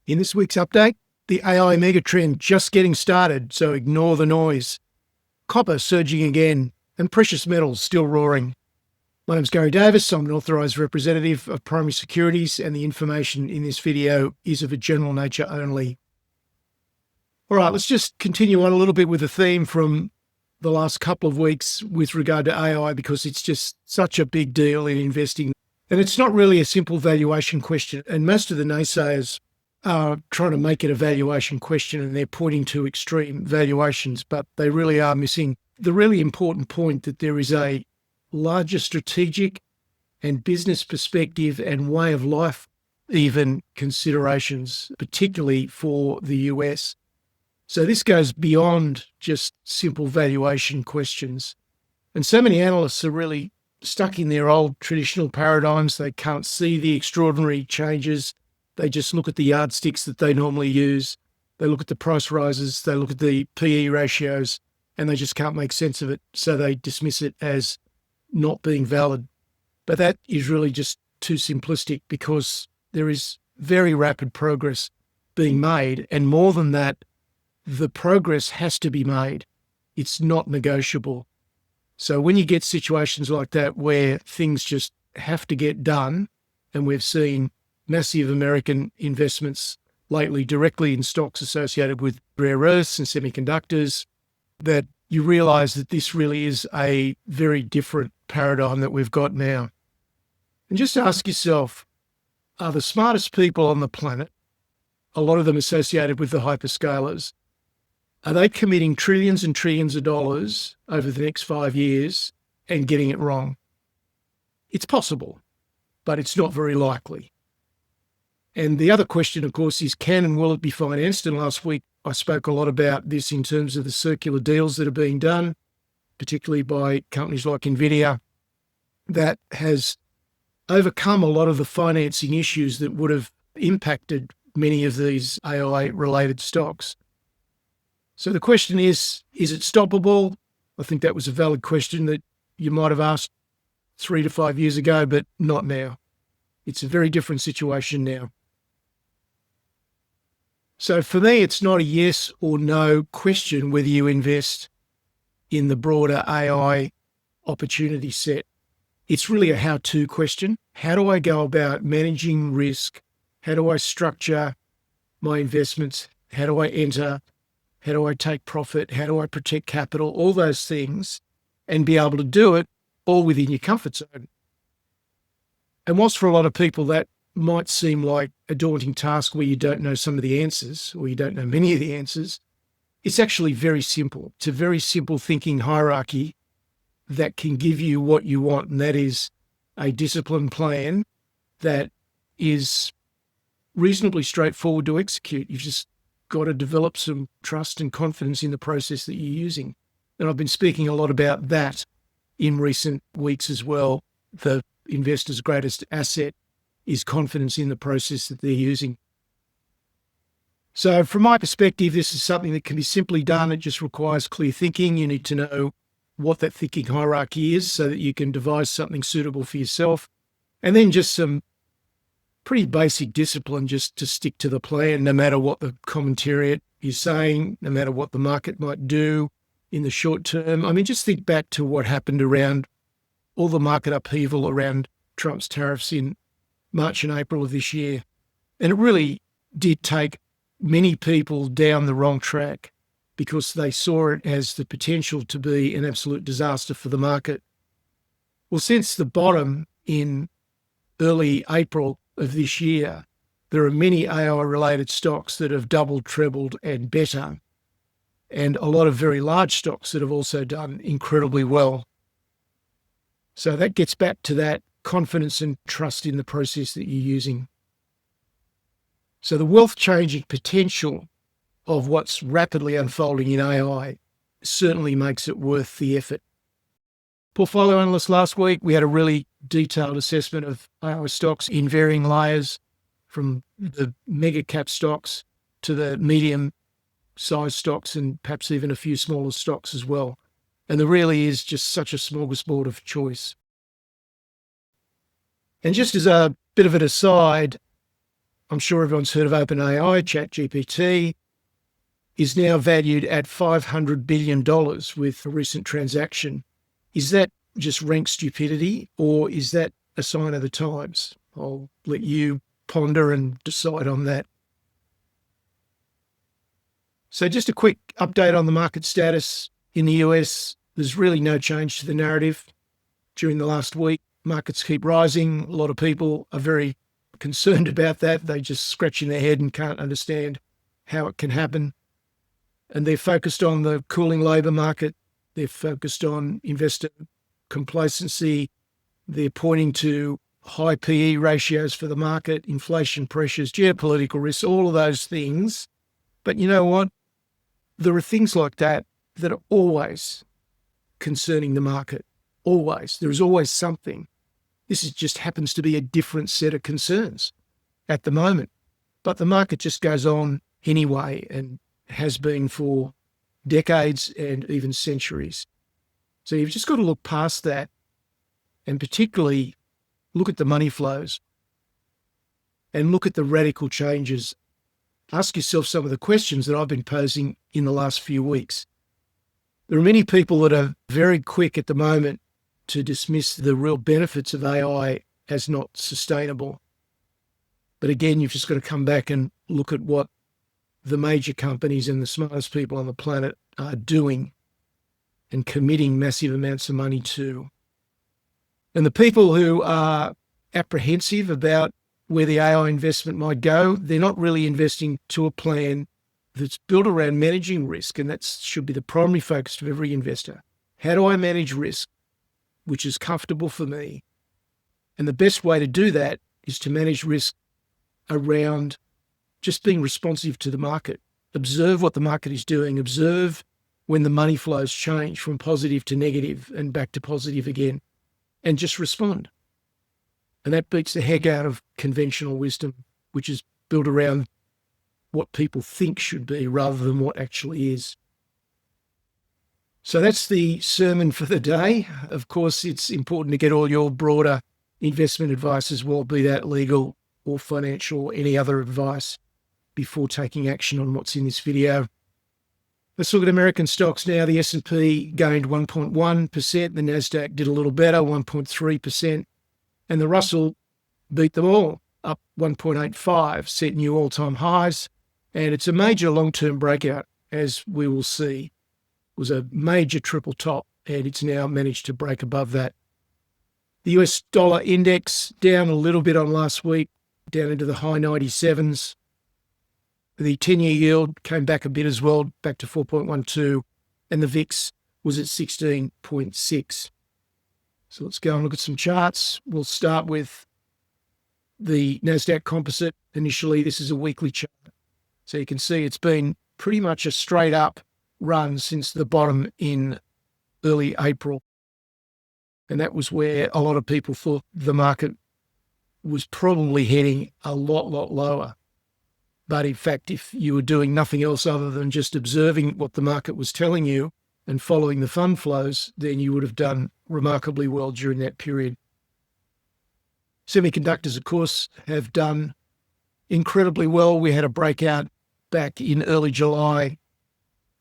In this week's update, the AI megatrend just getting started, so ignore the noise. Copper surging again, and precious metals still roaring. My name's Gary Davis. I'm an authorised representative of Primary Securities, and the information in this video is of a general nature only. All right, let's just continue on a little bit with the theme from the last couple of weeks with regard to AI, because it's just such a big deal in investing. And it's not really a simple valuation question, and most of the naysayers are trying to make it a valuation question, and they're pointing to extreme valuations, but they really are missing the really important point that there is a larger strategic and business perspective and way of life even considerations, particularly for the US. So this goes beyond just simple valuation questions. And so many analysts are really stuck in their old traditional paradigms. They can't see the extraordinary changes. They just look at the yardsticks that they normally use. They look at the price rises, they look at the PE ratios, and they just can't make sense of it. So they dismiss it as not being valid. But that is really just too simplistic, because there is very rapid progress being made. And more than that, the progress has to be made. It's not negotiable. So when you get situations like that where things just have to get done, and we've seen massive American investments lately directly in stocks associated with rare earths and semiconductors, that you realize that this really is a very different paradigm that we've got now. And just ask yourself, are the smartest people on the planet, a lot of them associated with the hyperscalers, are they committing trillions and trillions of dollars over the next 5 years and getting it wrong? It's possible, but it's not very likely. And the other question, of course, is can and will it be financed? And last week I spoke a lot about this in terms of the circular deals that are being done, particularly by companies like NVIDIA, that has overcome a lot of the financing issues that would have impacted many of these AI-related stocks. So the question is it stoppable? I think that was a valid question that you might have asked 3 to 5 years ago, but not now. It's a very different situation now. So for me, it's not a yes or no question whether you invest in the broader AI opportunity set. It's really a how-to question. How do I go about managing risk? How do I structure my investments? How do I enter? How do I take profit? How do I protect capital? All those things, and be able to do it all within your comfort zone. And whilst for a lot of people that might seem like a daunting task where you don't know some of the answers, or you don't know many of the answers, it's actually very simple. It's a very simple thinking hierarchy that can give you what you want, and that is a disciplined plan that is reasonably straightforward to execute. You've just got to develop some trust and confidence in the process that you're using. And I've been speaking a lot about that in recent weeks as well. The investor's greatest asset is confidence in the process that they're using. So from my perspective, this is something that can be simply done. It just requires clear thinking. You need to know what that thinking hierarchy is so that you can devise something suitable for yourself. And then just some pretty basic discipline just to stick to the plan, no matter what the commentariat is saying, no matter what the market might do in the short term. I mean, just think back to what happened around all the market upheaval around Trump's tariffs in March and April of this year. And it really did take many people down the wrong track, because they saw it as the potential to be an absolute disaster for the market. Well, since the bottom in early April of this year, there are many AI-related stocks that have doubled, trebled, and better, and a lot of very large stocks that have also done incredibly well. So that gets back to that confidence and trust in the process that you're using. So the wealth-changing potential of what's rapidly unfolding in AI certainly makes it worth the effort. Portfolio Analyst last week, we had a really detailed assessment of AI stocks in varying layers, from the mega cap stocks to the medium size stocks, and perhaps even a few smaller stocks as well. And there really is just such a smorgasbord of choice. And just as a bit of an aside, I'm sure everyone's heard of OpenAI. ChatGPT is now valued at $500 billion with a recent transaction. Is that just rank stupidity, or is that a sign of the times? I'll let you ponder and decide on that. So just a quick update on the market status in the US. There's really no change to the narrative during the last week. Markets keep rising. A lot of people are very concerned about that. They just scratching their head and can't understand how it can happen. And they're focused on the cooling labour market. They're focused on investor complacency. They're pointing to high PE ratios for the market, inflation pressures, geopolitical risks, all of those things. But you know what? There are things like that that are always concerning the market. Always. There is always something. This just happens to be a different set of concerns at the moment. But the market just goes on anyway and has been for decades and even centuries. So you've just got to look past that and particularly look at the money flows and look at the radical changes. Ask yourself some of the questions that I've been posing in the last few weeks. There are many people that are very quick at the moment to dismiss the real benefits of AI as not sustainable. But again, you've just got to come back and look at what the major companies and the smartest people on the planet are doing and committing massive amounts of money to. And the people who are apprehensive about where the AI investment might go, they're not really investing to a plan that's built around managing risk, and that should be the primary focus of every investor. How do I manage risk, which is comfortable for me? And the best way to do that is to manage risk around just being responsive to the market. Observe what the market is doing. Observe when the money flows change from positive to negative and back to positive again, and just respond. And that beats the heck out of conventional wisdom, which is built around what people think should be rather than what actually is. So that's the sermon for the day. Of course, it's important to get all your broader investment advice as well, be that legal or financial or any other advice, before taking action on what's in this video. Let's look at American stocks now. The S&P gained 1.1%. The NASDAQ did a little better, 1.3%. And the Russell beat them all, up 1.85, set new all-time highs. And it's a major long-term breakout, as we will see. It was a major triple top, and it's now managed to break above that. The US dollar index down a little bit on last week, down into the high 97s. The 10-year yield came back a bit as well, back to 4.12, and the VIX was at 16.6. So let's go and look at some charts. We'll start with the NASDAQ composite. Initially, this is a weekly chart. So you can see it's been pretty much a straight up run since the bottom in early April. And that was where a lot of people thought the market was probably heading a lot lower. But in fact, if you were doing nothing else other than just observing what the market was telling you and following the fund flows, then you would have done remarkably well during that period. Semiconductors, of course, have done incredibly well. We had a breakout back in early July,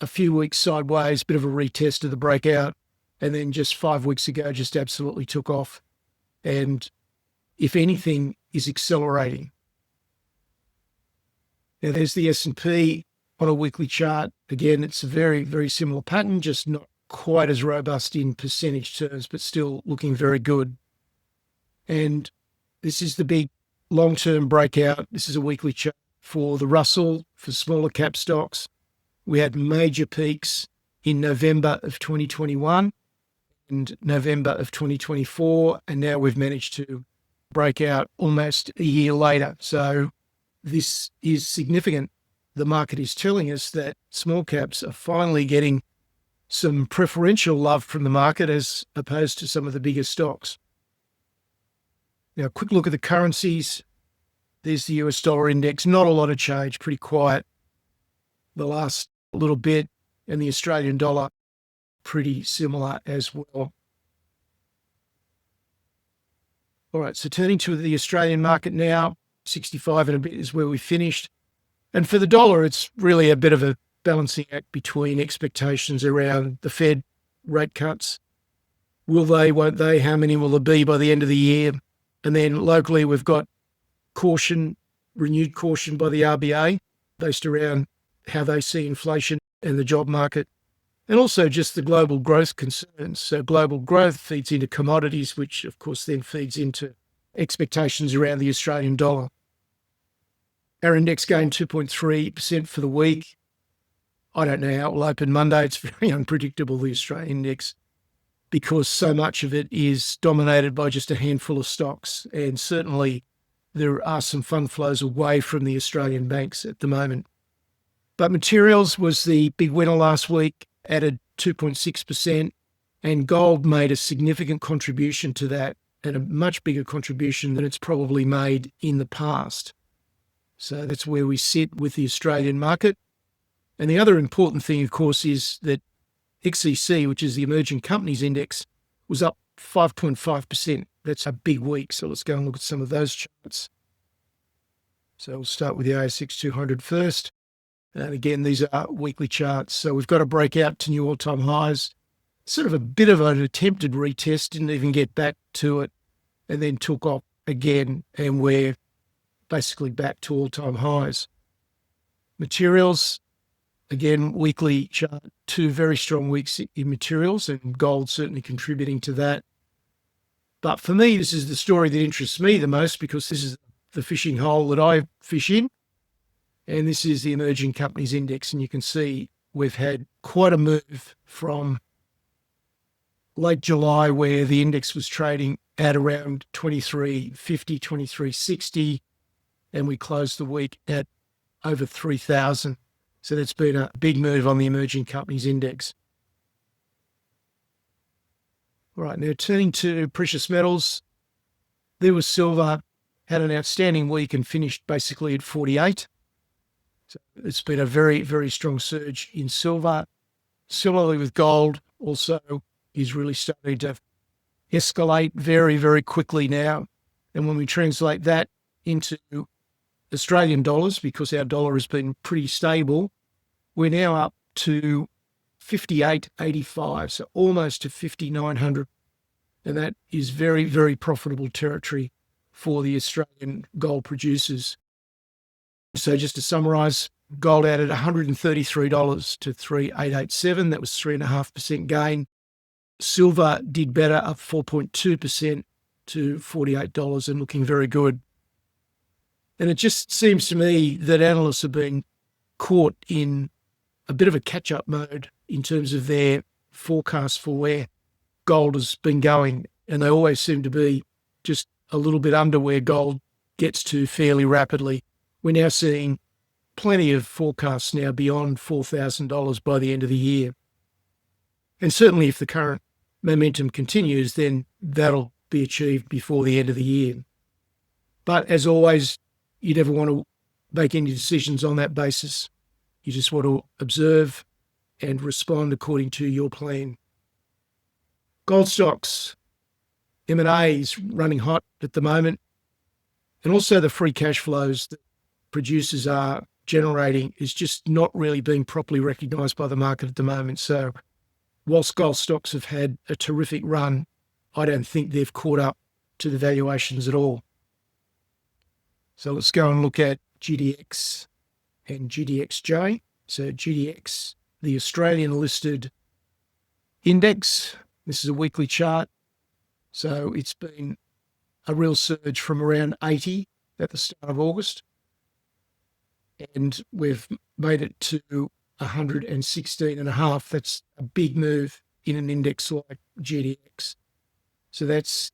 a few weeks sideways, bit of a retest of the breakout, and then just 5 weeks ago, just absolutely took off. And if anything, is accelerating. Now, there's the S&P on a weekly chart. Again, it's a very, very similar pattern, just not quite as robust in percentage terms, but still looking very good. And this is the big long-term breakout. This is a weekly chart for the Russell, for smaller cap stocks. We had major peaks in November of 2021 and November of 2024, and now we've managed to break out almost a year later. So this is significant. The market is telling us that small caps are finally getting some preferential love from the market as opposed to some of the bigger stocks. Now, a quick look at the currencies. There's the US dollar index. Not a lot of change, pretty quiet the last little bit. And the Australian dollar, pretty similar as well. All right, so turning to the Australian market now. 65 and a bit is where we finished. And for the dollar, it's really a bit of a balancing act between expectations around the Fed rate cuts. Will they, won't they? How many will there be by the end of the year? And then locally, we've got caution, renewed caution by the RBA based around how they see inflation and the job market, and also just the global growth concerns. So global growth feeds into commodities, which of course then feeds into expectations around the Australian dollar. Our index gained 2.3% for the week. I don't know how it will open Monday. It's very unpredictable, the Australian index, because so much of it is dominated by just a handful of stocks. And certainly there are some fund flows away from the Australian banks at the moment. But materials was the big winner last week, added 2.6%, and gold made a significant contribution to that, and a much bigger contribution than it's probably made in the past. So that's where we sit with the Australian market. And the other important thing, of course, is that XEC, which is the Emerging Companies Index, was up 5.5%. That's a big week. So let's go and look at some of those charts. So we'll start with the ASX 200 first. And again, these are weekly charts. So we've got to break out to new all-time highs. Sort of a bit of an attempted retest, didn't even get back to it, and then took off again, and we're basically back to all-time highs. Materials, again, weekly chart, 2 very strong weeks in materials, and gold certainly contributing to that. But for me, this is the story that interests me the most, because this is the fishing hole that I fish in. And this is the Emerging Companies Index. And you can see we've had quite a move from late July, where the index was trading at around 2350, 2360, and we closed the week at over 3,000. So that's been a big move on the Emerging Companies Index. All right, now turning to precious metals, there was silver, had an outstanding week and finished basically at 48. So it's been a very, very strong surge in silver. Similarly with gold, also is really starting to escalate very, very quickly now. And when we translate that into Australian dollars, because our dollar has been pretty stable, we're now up to 58.85, so almost to 5,900. And that is very, very profitable territory for the Australian gold producers. So just to summarise, gold added $133 to 3,887. That was 3.5% gain. Silver did better, up 4.2% to $48 and looking very good. And it just seems to me that analysts have been caught in a bit of a catch-up mode in terms of their forecast for where gold has been going. And they always seem to be just a little bit under where gold gets to fairly rapidly. We're now seeing plenty of forecasts now beyond $4,000 by the end of the year. And certainly if the current momentum continues, then that'll be achieved before the end of the year. But as always, you never want to make any decisions on that basis. You just want to observe and respond according to your plan. Gold stocks, M&A is running hot at the moment. And also the free cash flows that producers are generating is just not really being properly recognised by the market at the moment. So whilst gold stocks have had a terrific run, I don't think they've caught up to the valuations at all. So let's go and look at GDX and GDXJ. So GDX, the Australian listed index. This is a weekly chart. So it's been a real surge from around 80 at the start of August. And we've made it to 116.5. That's a big move in an index like GDX. So that's,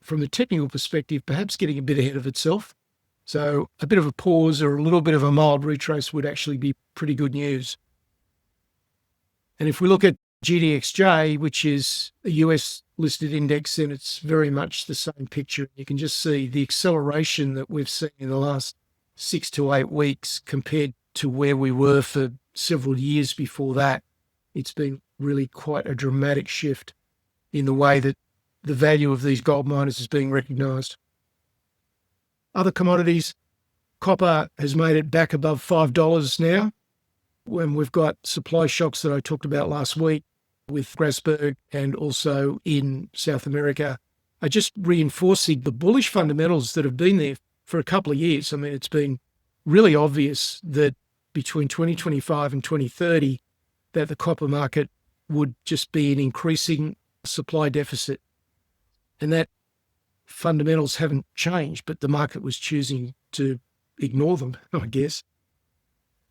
from the technical perspective, perhaps getting a bit ahead of itself. So a bit of a pause or a little bit of a mild retrace would actually be pretty good news. And if we look at GDXJ, which is a US listed index, then it's very much the same picture. You can just see the acceleration that we've seen in the last 6 to 8 weeks compared to where we were for several years before that. It's been really quite a dramatic shift in the way that the value of these gold miners is being recognised. Other commodities, copper has made it back above $5 now. When we've got supply shocks that I talked about last week with Grasberg and also in South America are just reinforcing the bullish fundamentals that have been there for a couple of years. I mean, it's been really obvious that between 2025 and 2030, that the copper market would just be an increasing supply deficit. And that fundamentals haven't changed, but the market was choosing to ignore them, I guess.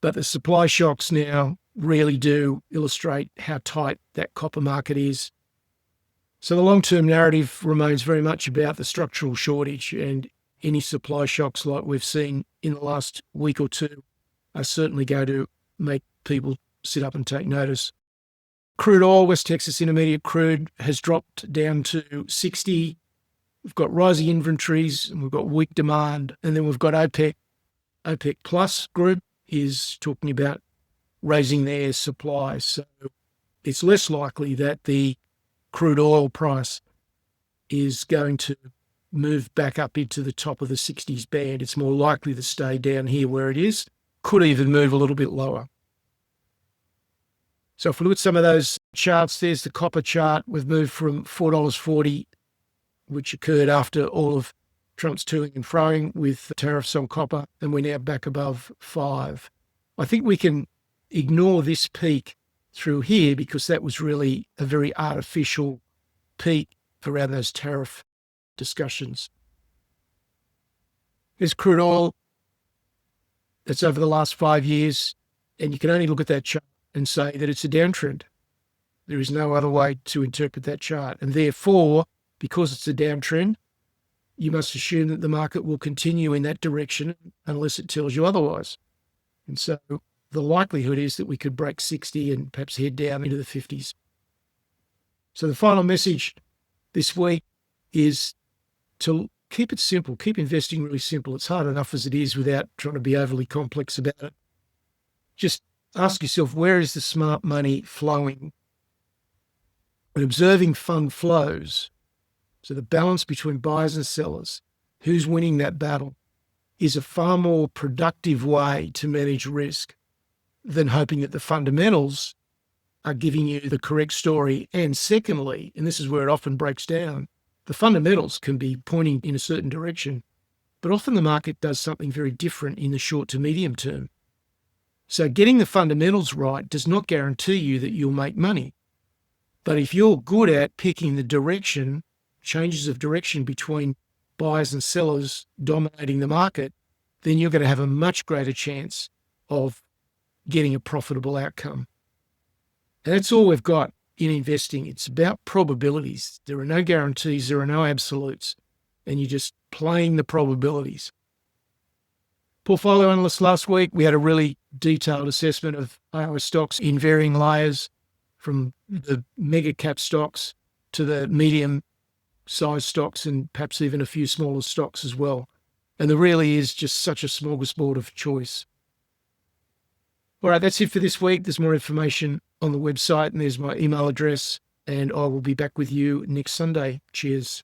But the supply shocks now really do illustrate how tight that copper market is. So the long-term narrative remains very much about the structural shortage, and any supply shocks like we've seen in the last week or two are certainly going to make people sit up and take notice. Crude oil, West Texas Intermediate crude, has dropped down to 60. We've got rising inventories and we've got weak demand. And then we've got OPEC. OPEC Plus group is talking about raising their supply. So it's less likely that the crude oil price is going to move back up into the top of the 60s band. It's more likely to stay down here where it is, could even move a little bit lower. So if we look at some of those charts, there's the copper chart. We've moved from $4.40, which occurred after all of Trump's toing and froing with tariffs on copper, and we're now back above $5. I think we can ignore this peak through here because that was really a very artificial peak around those tariff discussions. There's crude oil. That's over the last 5 years, and you can only look at that chart and say that it's a downtrend. There is no other way to interpret that chart. And therefore, because it's a downtrend, you must assume that the market will continue in that direction unless it tells you otherwise. And so the likelihood is that we could break 60 and perhaps head down into the 50s. So the final message this week is to keep it simple, keep investing really simple. It's hard enough as it is without trying to be overly complex about it. Just ask yourself, where is the smart money flowing? And observing fund flows, so the balance between buyers and sellers, who's winning that battle, is a far more productive way to manage risk than hoping that the fundamentals are giving you the correct story. And secondly, and this is where it often breaks down, the fundamentals can be pointing in a certain direction, but often the market does something very different in the short to medium term. So getting the fundamentals right does not guarantee you that you'll make money. But if you're good at picking the direction, changes of direction between buyers and sellers dominating the market, then you're going to have a much greater chance of getting a profitable outcome. And that's all we've got in investing. It's about probabilities. There are no guarantees, there are no absolutes, and you're just playing the probabilities. Portfolio Analyst last week, we had a really detailed assessment of Aussie stocks in varying layers, from the mega cap stocks to the medium size stocks and perhaps even a few smaller stocks as well. And there really is just such a smorgasbord of choice. All right, that's it for this week. There's more information on the website and there's my email address, and I will be back with you next Sunday. Cheers.